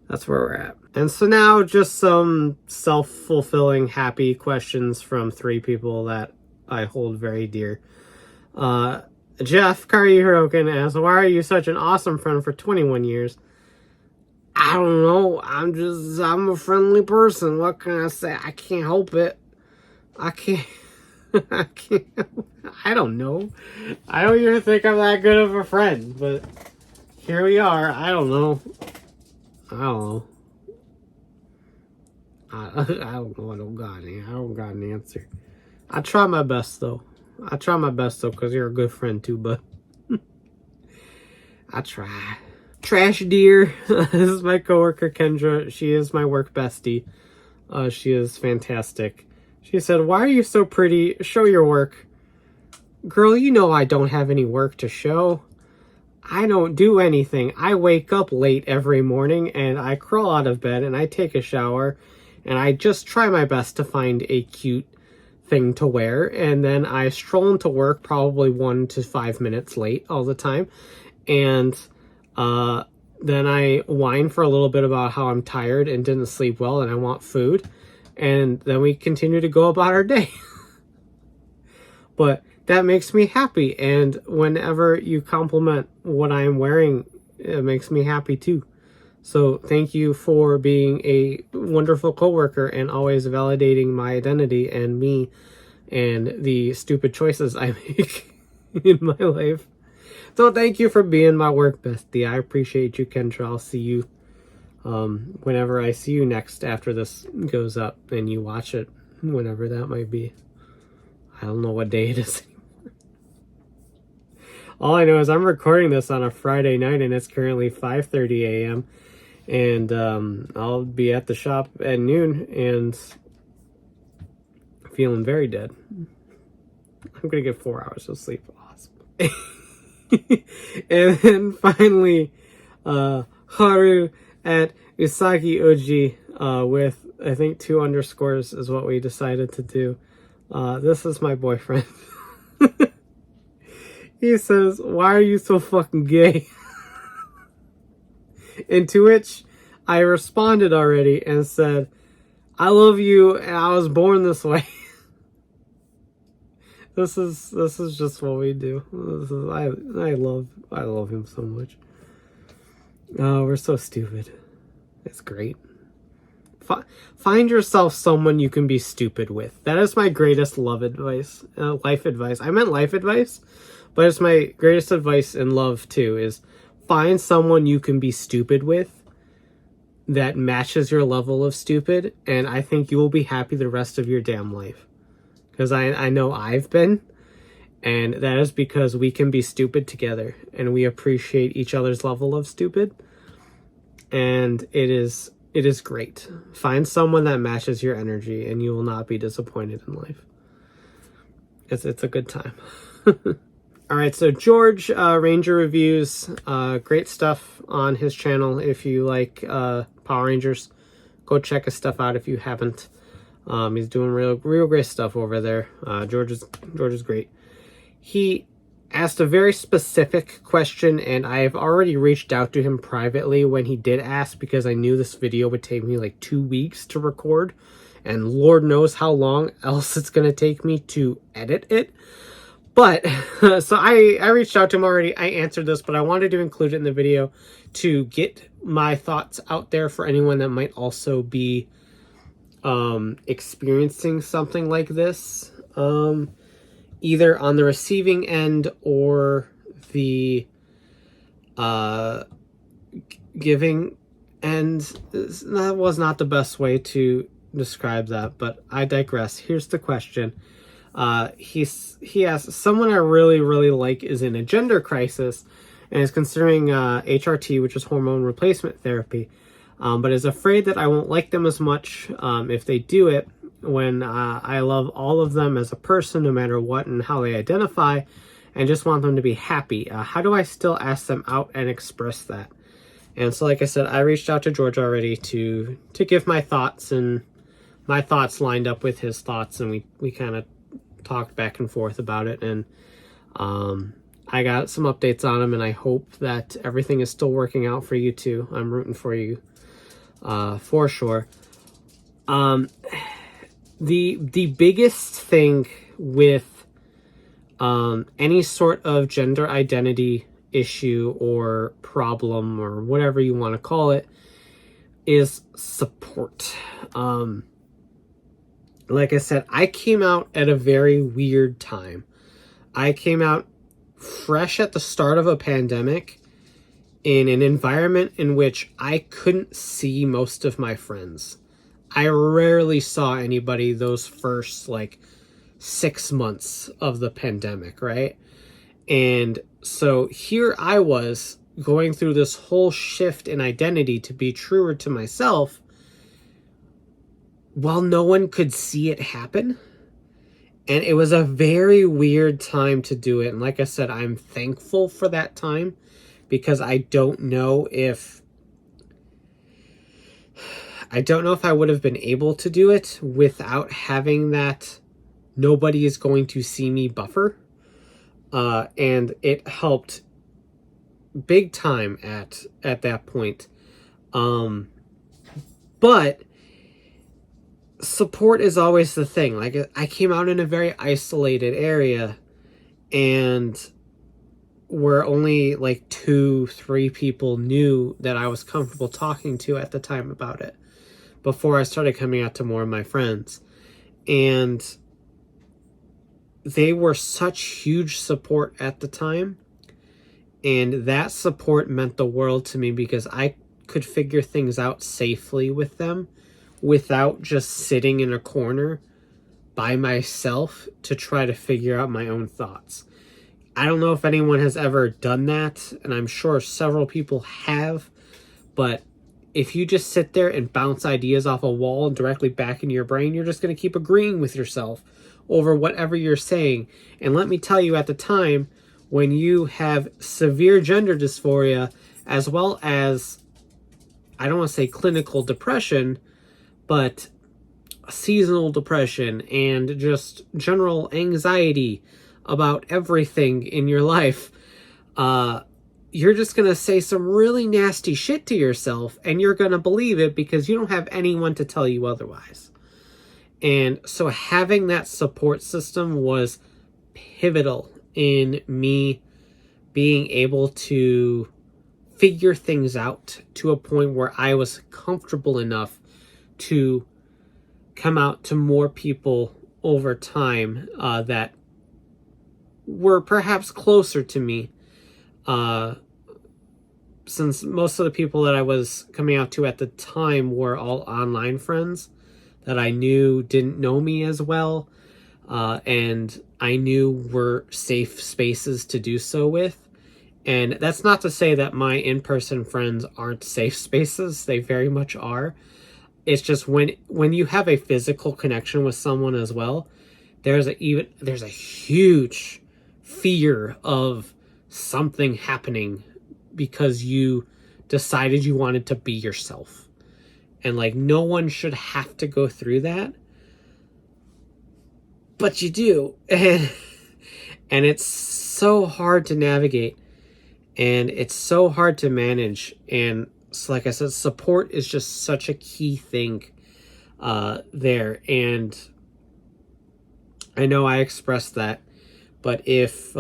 That's where we're at. And so now just some self-fulfilling happy questions from 3 people that I hold very dear. Jeff Hirokin asks, why are you such an awesome friend for 21 years? I don't know. I'm a friendly person. What can I say? I can't help it. I can't. I don't know. I don't even think I'm that good of a friend, but here we are. I don't know. I don't got an answer. I try my best though. Because you're a good friend too, but I try. Trash Deer. This is my coworker Kendra. She is my work bestie. She is fantastic. She said, why are you so pretty? Show your work. Girl, you know I don't have any work to show. I don't do anything. I wake up late every morning and I crawl out of bed and I take a shower and I just try my best to find a cute thing to wear. And then I stroll into work probably 1 to 5 minutes late all the time. And then I whine for a little bit about how I'm tired and didn't sleep well and I want food. And then we continue to go about our day. But that makes me happy. And whenever you compliment what I am wearing, it makes me happy too. So thank you for being a wonderful coworker and always validating my identity and me and the stupid choices I make in my life. So thank you for being my work bestie. I appreciate you, Kendra. I'll see you whenever I see you next after this goes up and you watch it, whenever that might be. I don't know what day it is anymore. All I know is I'm recording this on a Friday night and it's currently 5:30 a.m. and I'll be at the shop at noon and feeling very dead. I'm gonna get 4 hours of sleep. Awesome. And then finally, Haru at Usagi Oji with, I think, 2 underscores is what we decided to do. This is my boyfriend. He says, why are you so fucking gay? And to which I responded already and said, I love you and I was born this way. This is just what we do. I love him so much. Oh, we're so stupid. It's great. Find yourself someone you can be stupid with. That is my greatest life advice. I meant life advice, but it's my greatest advice in love too, is find someone you can be stupid with that matches your level of stupid, and I think you will be happy the rest of your damn life. Because I know I've been, and that is because we can be stupid together, and we appreciate each other's level of stupid, and it is great. Find someone that matches your energy, and you will not be disappointed in life. It's a good time. All right, so George, Ranger Reviews, great stuff on his channel. If you like Power Rangers, go check his stuff out if you haven't. He's doing real great stuff over there. George is great. He asked a very specific question, and I have already reached out to him privately when he did ask, because I knew this video would take me like 2 weeks to record, and Lord knows how long else it's going to take me to edit it. But, so I reached out to him already. I answered this, but I wanted to include it in the video to get my thoughts out there for anyone that might also be experiencing something like this, either on the receiving end or the giving end. That was not the best way to describe that, but I digress. Here's the question. He asks, someone I really like is in a gender crisis and is considering HRT, which is hormone replacement therapy, but is afraid that I won't like them as much if they do it, when I love all of them as a person, no matter what and how they identify, and just want them to be happy. How do I still ask them out and express that? And so, like I said, I reached out to George already to give my thoughts, and my thoughts lined up with his thoughts, and we kind of talked back and forth about it, and I got some updates on him, and I hope that everything is still working out for you too. I'm rooting for you, for sure. The biggest thing with any sort of gender identity issue or problem, or whatever you want to call it, is support. Like I said, I came out at a very weird time. I came out fresh at the start of a pandemic in an environment in which I couldn't see most of my friends. I rarely saw anybody those first, 6 months of the pandemic, right? And so here I was going through this whole shift in identity to be truer to myself, while no one could see it happen. And it was a very weird time to do it. And like I said, I'm thankful for that time, because I don't know if I would have been able to do it without having that nobody is going to see me buffer. And it helped big time at that point. But support is always the thing. Like, I came out in a very isolated area, and where only 2-3 people knew that I was comfortable talking to at the time about it, before I started coming out to more of my friends. And they were such huge support at the time, and that support meant the world to me, because I could figure things out safely with them without just sitting in a corner by myself to try to figure out my own thoughts. I don't know if anyone has ever done that, and I'm sure several people have, but if you just sit there and bounce ideas off a wall and directly back into your brain, you're just going to keep agreeing with yourself over whatever you're saying. And let me tell you, at the time, when you have severe gender dysphoria, as well as, I don't want to say clinical depression, but seasonal depression and just general anxiety about everything in your life, you're just going to say some really nasty shit to yourself, and you're going to believe it because you don't have anyone to tell you otherwise. And so having that support system was pivotal in me being able to figure things out to a point where I was comfortable enough to come out to more people over time that were perhaps closer to me, since most of the people that I was coming out to at the time were all online friends that I knew didn't know me as well, and I knew were safe spaces to do so with. And that's not to say that my in-person friends aren't safe spaces. They very much are. It's just when you have a physical connection with someone as well, there's a huge fear of something happening because you decided you wanted to be yourself. And no one should have to go through that, but you do. And it's so hard to navigate, and it's so hard to manage. And so, like I said, support is just such a key thing there. And I know I expressed that, but if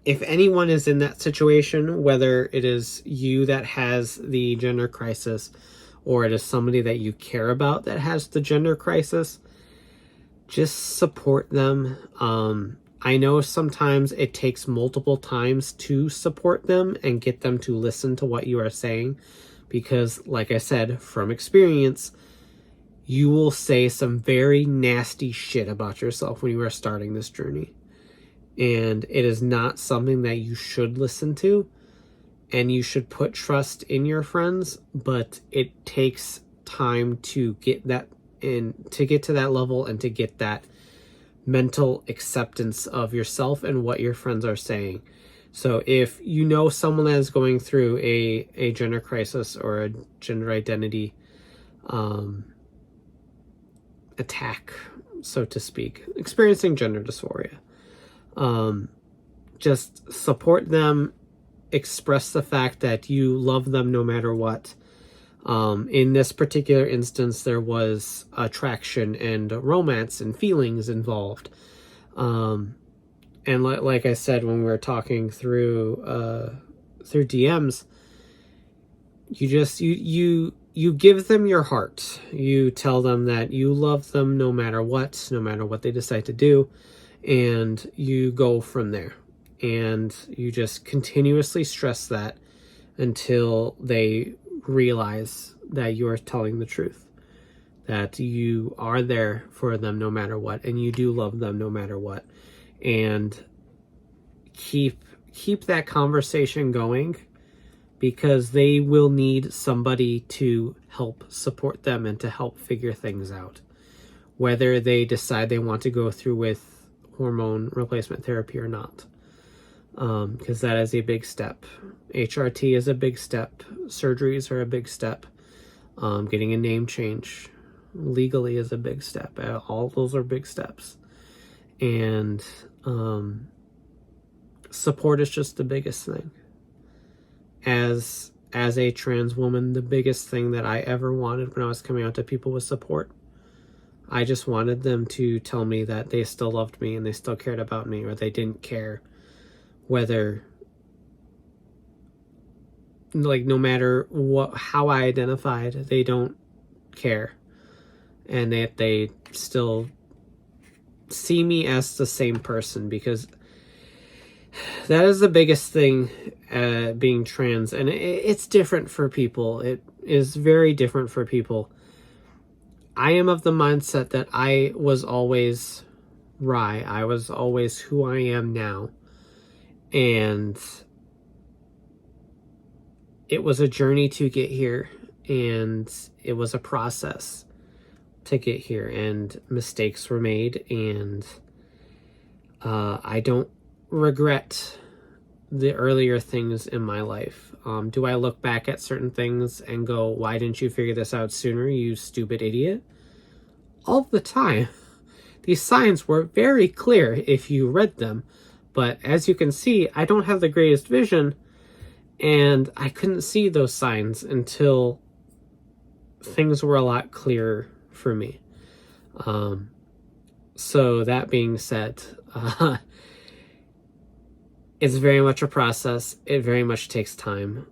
anyone is in that situation, whether it is you that has the gender crisis or it is somebody that you care about that has the gender crisis, just support them. I know sometimes it takes multiple times to support them and get them to listen to what you are saying, because like I said, from experience, you will say some very nasty shit about yourself when you are starting this journey. And it is not something that you should listen to, and you should put trust in your friends, but it takes time to get that in, to get to that level and to get that mental acceptance of yourself and what your friends are saying. So if you know someone that is going through a gender crisis or a gender identity attack, so to speak, experiencing gender dysphoria, just support them, express the fact that you love them no matter what. In this particular instance, there was attraction and romance and feelings involved. And like I said, when we were talking through DMs, you give them your heart. You tell them that you love them no matter what they decide to do, and you go from there. And you just continuously stress that until they realize that you are telling the truth, that you are there for them no matter what, and you do love them no matter what. And keep that conversation going, because they will need somebody to help support them and to help figure things out, whether they decide they want to go through with hormone replacement therapy or not. Because that is a big step. HRT is a big step. Surgeries are a big step. Getting a name change legally is a big step. All those are big steps. And support is just the biggest thing. As a trans woman, the biggest thing that I ever wanted when I was coming out to people was support. I just wanted them to tell me that they still loved me and they still cared about me, or they didn't care whether, like, no matter how I identified, they don't care, and that they still see me as the same person, because that is the biggest thing, being trans. And it's different for people. It is very different for people. I am of the mindset that I was always Rye. I was always who I am now. And it was a journey to get here, and it was a process to get here, and mistakes were made, and I don't regret the earlier things in my life. Do I look back at certain things and go, why didn't you figure this out sooner, you stupid idiot? All the time. These signs were very clear if you read them. But as you can see, I don't have the greatest vision, and I couldn't see those signs until things were a lot clearer for me. So that being said, it's very much a process. It very much takes time.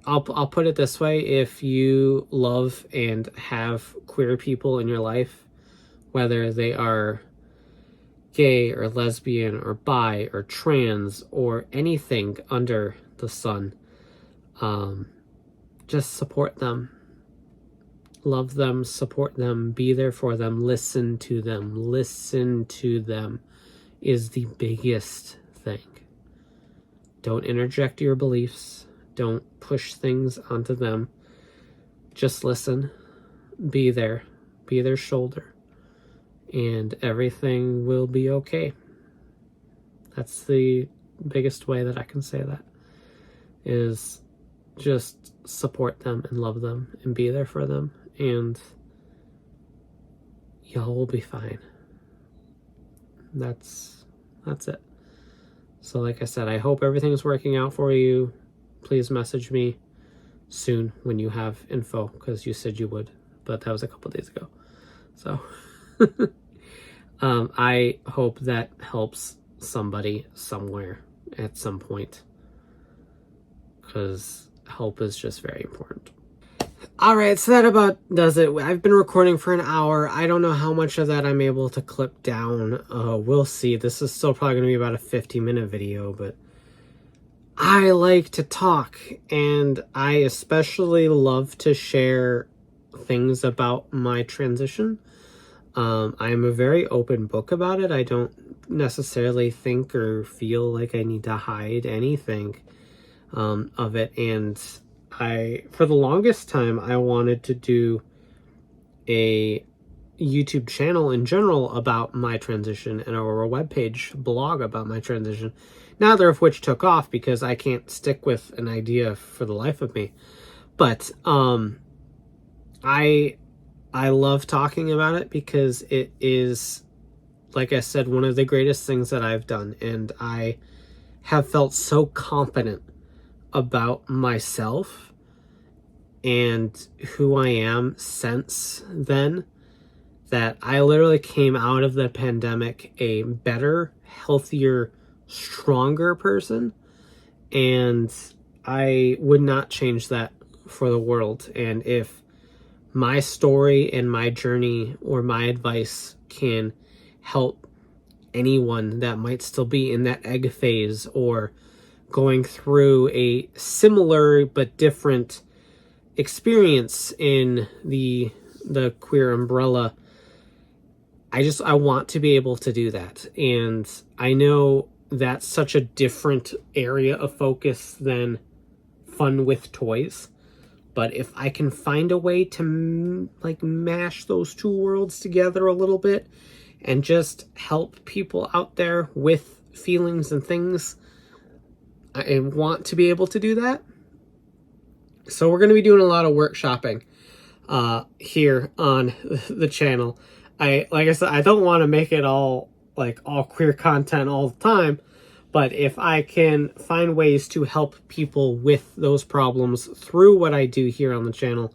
I'll put it this way, if you love and have queer people in your life, whether they are gay or lesbian or bi or trans or anything under the sun, just support them. Love them, support them, be there for them, listen to them. Listen to them is the biggest thing. Don't interject your beliefs. Don't push things onto them. Just listen. Be there. Be their shoulder. And everything will be okay. That's the biggest way that I can say that, is just support them and love them and be there for them, and y'all will be fine. that's it. So like I said, I hope everything's working out for you. Please message me soon when you have info, because you said you would, but that was a couple days ago. So I hope that helps somebody somewhere at some point, because help is just very important. All right, so that about does it. I've been recording for an hour. I don't know how much of that I'm able to clip down. We'll see. This is still probably going to be about a 50-minute video, but I like to talk, and I especially love to share things about my transition. I'm a very open book about it. I don't necessarily think or feel like I need to hide anything of it. And for the longest time, I wanted to do a YouTube channel in general about my transition, and or a webpage blog about my transition, neither of which took off because I can't stick with an idea for the life of me. But I love talking about it because it is, like I said, one of the greatest things that I've done, and I have felt so confident about myself and who I am since then that I literally came out of the pandemic a better, healthier, stronger person, and I would not change that for the world. And if my story and my journey or my advice can help anyone that might still be in that egg phase or going through a similar but different experience in the queer umbrella, I want to be able to do that. And I know that's such a different area of focus than fun with toys, but if I can find a way to like mash those two worlds together a little bit and just help people out there with feelings and things, I want to be able to do that. So we're going to be doing a lot of workshopping here on the channel. Like I said, I don't want to make it all queer content all the time, but if I can find ways to help people with those problems through what I do here on the channel,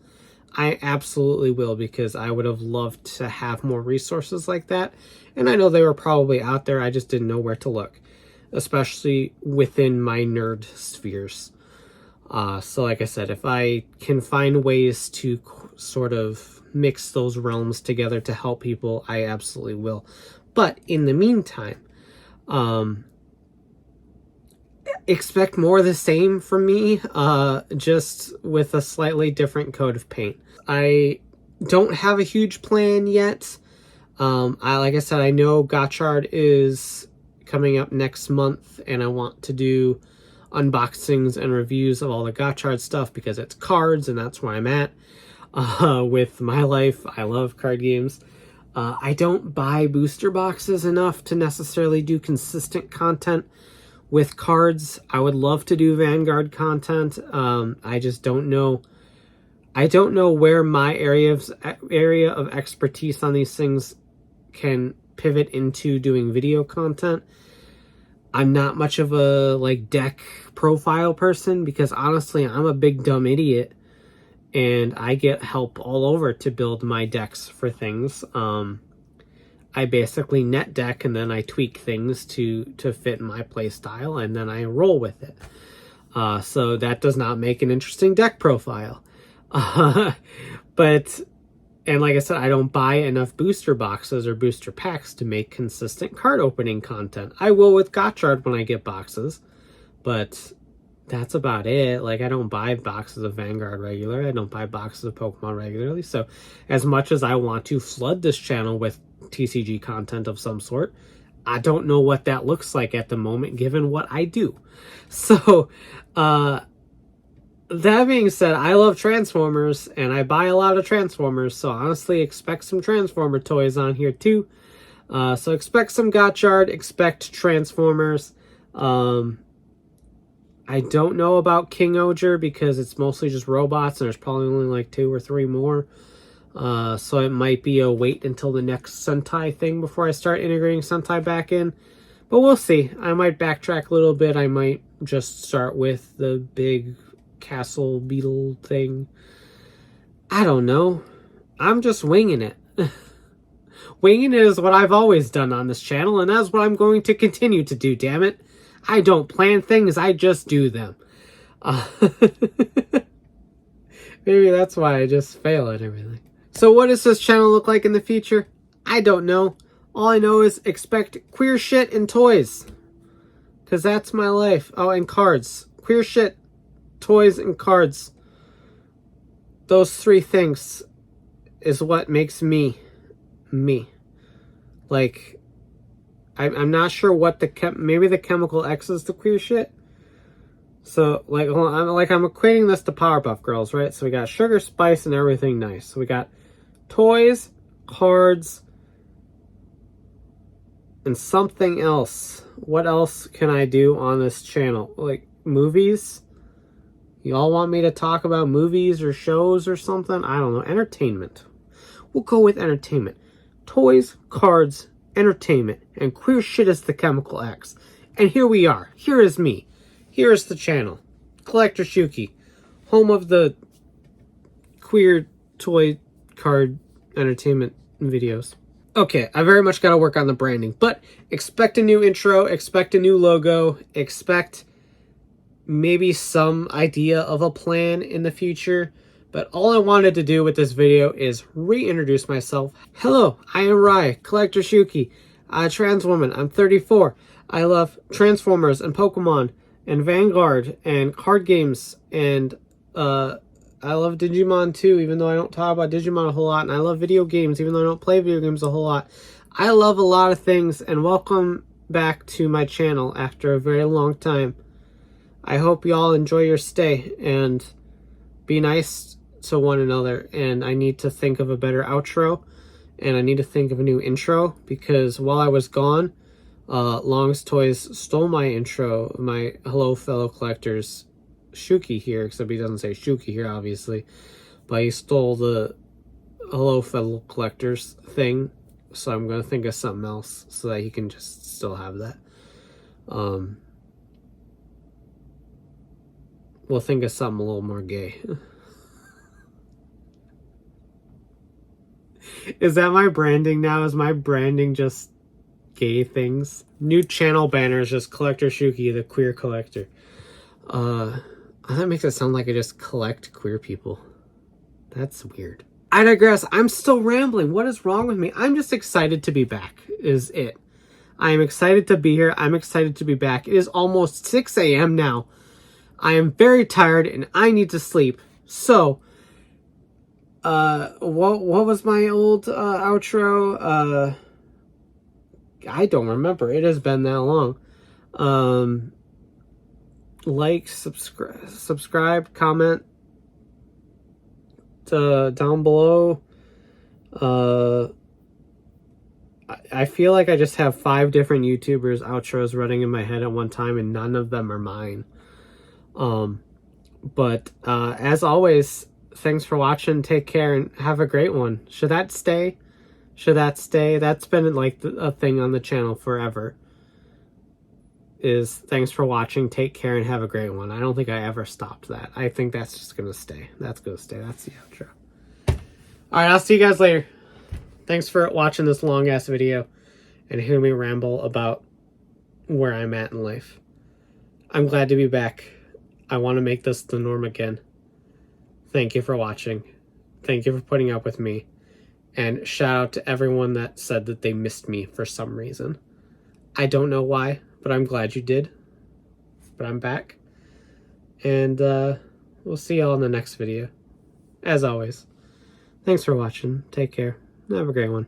I absolutely will, because I would have loved to have more resources like that. And I know they were probably out there, I just didn't know where to look, especially within my nerd spheres. So like I said, if I can find ways to sort of mix those realms together to help people, I absolutely will. But in the meantime, expect more of the same from me, just with a slightly different coat of paint. I don't have a huge plan yet. Like I said, I know Gotchard is coming up next month, and I want to do unboxings and reviews of all the Gotchard stuff because it's cards, and that's where I'm at with my life. I love card games. I don't buy booster boxes enough to necessarily do consistent content with cards. I would love to do Vanguard content. I just don't know. I don't know where my area of expertise on these things can pivot into doing video content. I'm not much of a deck profile person because honestly, I'm a big dumb idiot and I get help all over to build my decks for things. I basically net deck and then I tweak things to fit my play style, and then I roll with it. So that does not make an interesting deck profile. And like I said, I don't buy enough booster boxes or booster packs to make consistent card opening content. I will with Gotchard when I get boxes, but that's about it. Like, I don't buy boxes of Vanguard regularly. I don't buy boxes of Pokemon regularly. So as much as I want to flood this channel with TCG content of some sort, I don't know what that looks like at the moment, given what I do. So, that being said, I love Transformers, and I buy a lot of Transformers, so honestly, expect some Transformer toys on here too. So expect some Gotchard, expect Transformers. I don't know about King Oger because it's mostly just robots, and there's probably only like 2 or 3 more. So it might be a wait until the next Sentai thing before I start integrating Sentai back in. But we'll see. I might backtrack a little bit. I might just start with the big castle beetle thing. I don't know. I'm just winging it. Winging it is what I've always done on this channel, and that's what I'm going to continue to do, damn it. I don't plan things, I just do them. Maybe that's why I just fail at everything. So what does this channel look like in the future? I don't know. All I know is expect queer shit and toys. Because that's my life. Oh, and cards. Queer shit, toys, and cards. Those three things is what makes me, me. Like, I'm not sure what maybe the chemical X is the queer shit. So, like, I'm equating this to Powerpuff Girls, right? So we got sugar, spice, and everything nice. So we got toys, cards, and something else. What else can I do on this channel? Like, movies? Y'all want me to talk about movies or shows or something? I don't know. Entertainment. We'll go with entertainment. Toys, cards, entertainment, and queer shit is the chemical X. And here we are. Here is me. Here is the channel. CollectorShuki. Home of the queer toy card entertainment videos. Okay, I very much got to work on the branding, but expect a new intro, expect a new logo, expect maybe some idea of a plan in the future. But all I wanted to do with this video is reintroduce myself. Hello, I am Rai, CollectorShuki, a trans woman. I'm 34. I love Transformers and Pokemon and Vanguard and card games, and I love Digimon too, even though I don't talk about Digimon a whole lot, and I love video games, even though I don't play video games a whole lot. I love a lot of things, and welcome back to my channel after a very long time. I hope you all enjoy your stay, and be nice to one another, and I need to think of a better outro, and I need to think of a new intro, because while I was gone, Long's Toys stole my intro, my hello fellow collectors, Shuki here, except he doesn't say Shuki here, obviously, but he stole the hello fellow collectors thing, so I'm going to think of something else so that he can just still have that. We'll think of something a little more gay. Is that my branding now? Is my branding just gay things? New channel banner is just CollectorShuki, the queer collector. That makes it sound like I just collect queer people. That's weird. I digress. I'm still rambling. What is wrong with me? I'm just excited to be back, is it. I am excited to be here. I'm excited to be back. It is almost 6 a.m. now. I am very tired and I need to sleep. So, what was my old outro? I don't remember. It has been that long. Like, subscribe, comment down below. I feel like I just have 5 different YouTubers outros running in my head at one time, and none of them are mine. But as always, thanks for watching. Take care and have a great one. Should that stay? Should that stay? That's been like a thing on the channel forever. Is thanks for watching, take care, and have a great one. I don't think I ever stopped that. I think that's just gonna stay. That's gonna stay. That's the outro. Alright, I'll see you guys later. Thanks for watching this long ass video and hearing me ramble about where I'm at in life. I'm glad to be back. I want to make this the norm again. Thank you for watching. Thank you for putting up with me. And shout out to everyone that said that they missed me for some reason. I don't know why, but I'm glad you did. But I'm back. And we'll see y'all in the next video. As always. Thanks for watching. Take care. Have a great one.